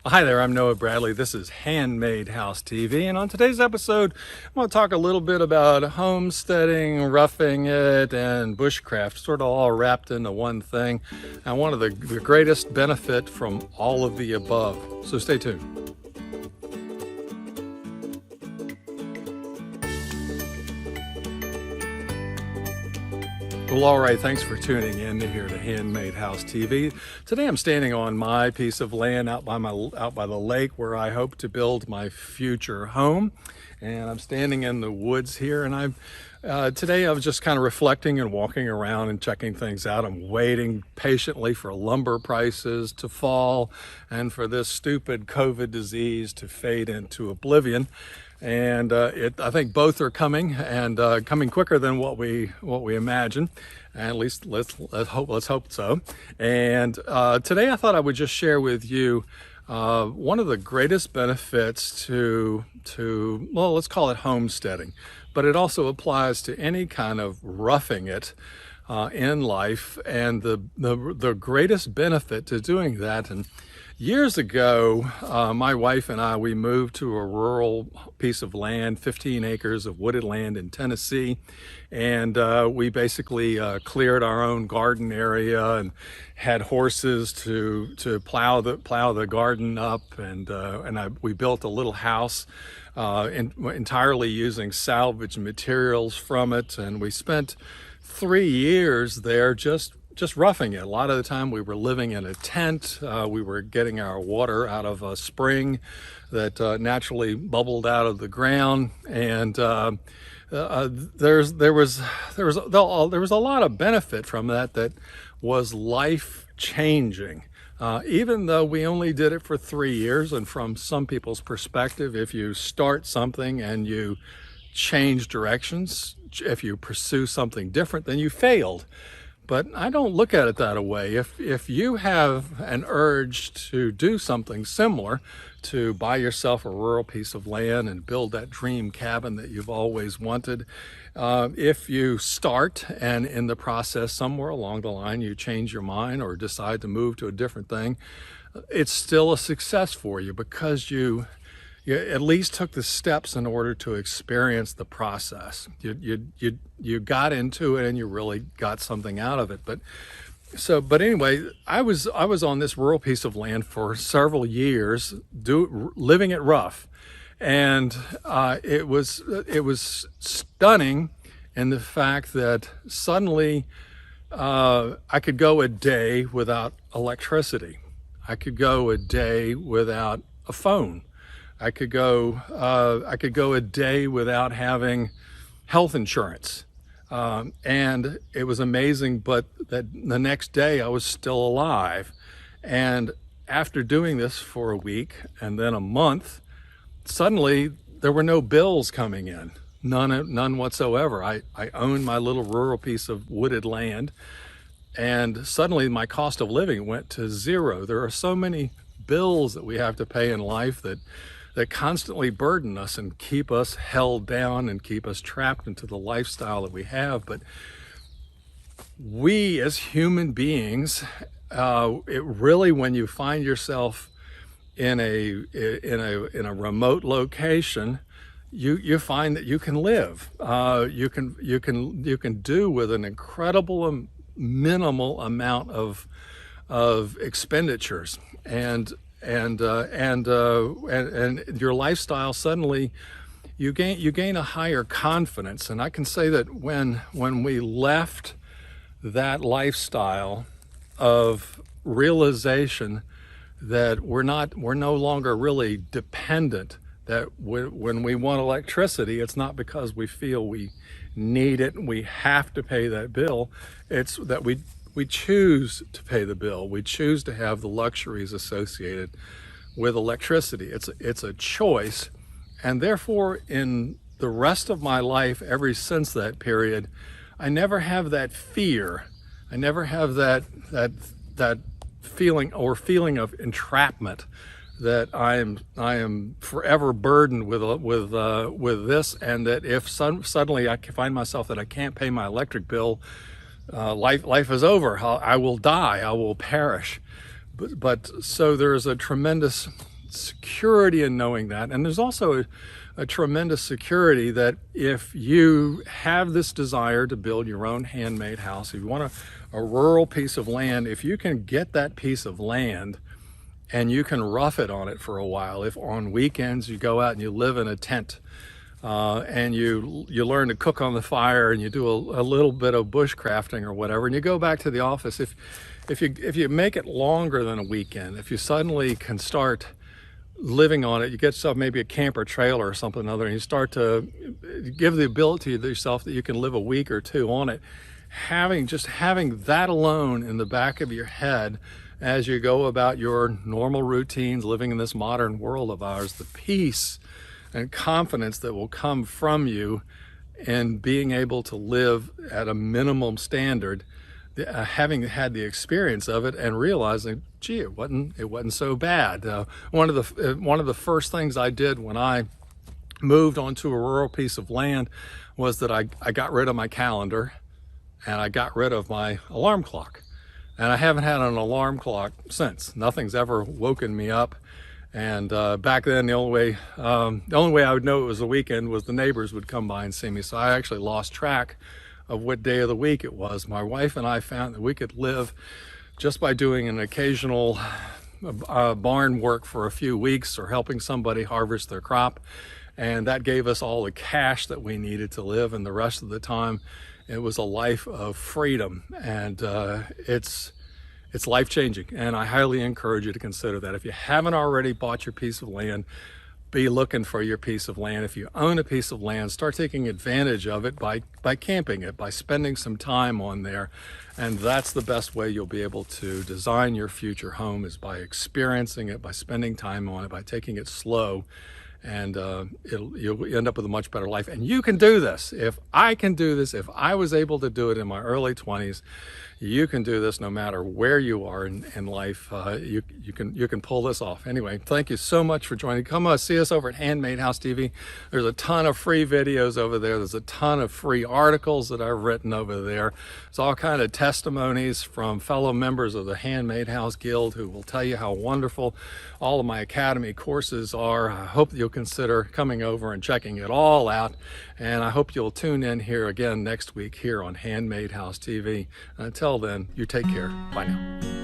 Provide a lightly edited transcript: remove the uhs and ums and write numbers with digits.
Hi there, I'm Noah Bradley. This is Handmade House TV, and on today's episode, I'm going to talk a little bit about homesteading, roughing it, and bushcraft, sort of all wrapped into one thing, and one of the greatest benefit from all of the above. So stay tuned. Well, all right, thanks for tuning in to here to Handmade House TV. Today I'm standing on my piece of land out by the lake where I hope to build my future home. And I'm standing in the woods here, and today I was just kind of reflecting and walking around and checking things out. I'm waiting patiently for lumber prices to fall and for this stupid COVID disease to fade into oblivion. And I think both are coming, and coming quicker than what we imagine. At least let's hope so. And today I thought I would just share with you one of the greatest benefits to well, let's call it homesteading, but it also applies to any kind of roughing it in life, and the greatest benefit to doing that. And years ago, my wife and I, we moved to a rural piece of land, 15 acres of wooded land in Tennessee. And we basically cleared our own garden area and had horses to plow the garden up. And we built a little house entirely using salvage materials from it. And we spent 3 years there just roughing it. A lot of the time we were living in a tent. We were getting our water out of a spring that naturally bubbled out of the ground, and there was a lot of benefit from that was life changing. Even though we only did it for 3 years, and from some people's perspective, if you start something and you change directions, if you pursue something different, then you failed. But I don't look at it that way. If you have an urge to do something similar, to buy yourself a rural piece of land and build that dream cabin that you've always wanted, if you start and in the process somewhere along the line you change your mind or decide to move to a different thing, it's still a success for you, because you at least took the steps in order to experience the process. You got into it and you really got something out of it. But anyway, I was on this rural piece of land for several years, living it rough, and it was stunning in the fact that suddenly I could go a day without electricity. I could go a day without a phone. I could go a day without having health insurance, and it was amazing. But that the next day I was still alive, and after doing this for a week and then a month, suddenly there were no bills coming in, none whatsoever. I owned my little rural piece of wooded land, and suddenly my cost of living went to zero. There are so many bills that we have to pay in life that constantly burden us and keep us held down and keep us trapped into the lifestyle that we have. But we as human beings, it really, when you find yourself in a remote location, you find that you can live. You can do with an incredible minimal amount of expenditures, and your lifestyle, suddenly you gain a higher confidence. And I can say that when we left that lifestyle of realization that we're no longer really dependent, that when we want electricity, it's not because we feel we need it and we have to pay that bill. It's that we choose to pay the bill. We choose to have the luxuries associated with electricity. It's a choice. And therefore, in the rest of my life, ever since that period, I never have that fear. I never have that feeling of entrapment, that I am forever burdened with this, and that if suddenly I find myself that I can't pay my electric bill, life is over. I will die. I will perish. But so there is a tremendous security in knowing that. And there's also a tremendous security that if you have this desire to build your own handmade house, if you want a rural piece of land, if you can get that piece of land and you can rough it on it for a while, if on weekends you go out and you live in a tent, and you learn to cook on the fire and you do a little bit of bushcrafting or whatever, and you go back to the office, if you make it longer than a weekend, if you suddenly can start living on it, you get yourself maybe a camper trailer or something other, and you start to give the ability to yourself that you can live a week or two on it, having that alone in the back of your head as you go about your normal routines, living in this modern world of ours, the peace and confidence that will come from you and being able to live at a minimum standard, having had the experience of it and realizing, gee, it wasn't so bad. One of the first things I did when I moved onto a rural piece of land was that I got rid of my calendar and I got rid of my alarm clock. And I haven't had an alarm clock since. Nothing's ever woken me up. And back then, the only way I would know it was a weekend was the neighbors would come by and see me. So I actually lost track of what day of the week it was. My wife and I found that we could live just by doing an occasional barn work for a few weeks or helping somebody harvest their crop. And that gave us all the cash that we needed to live. And the rest of the time, it was a life of freedom. And it's life-changing, and I highly encourage you to consider that. If you haven't already bought your piece of land, be looking for your piece of land. If you own a piece of land, start taking advantage of it by camping it, by spending some time on there. And that's the best way you'll be able to design your future home, is by experiencing it, by spending time on it, by taking it slow. And you'll end up with a much better life. And you can do this. If I can do this, if I was able to do it in my early 20s, you can do this no matter where you are in life. You can pull this off. Anyway, thank you so much for joining. Come see us over at Handmade House TV. There's a ton of free videos over there. There's a ton of free articles that I've written over there. There's all kind of testimonies from fellow members of the Handmade House Guild who will tell you how wonderful all of my Academy courses are. I hope you'll consider coming over and checking it all out. And I hope you'll tune in here again next week here on Handmade House TV. Until then, you take care. Bye now.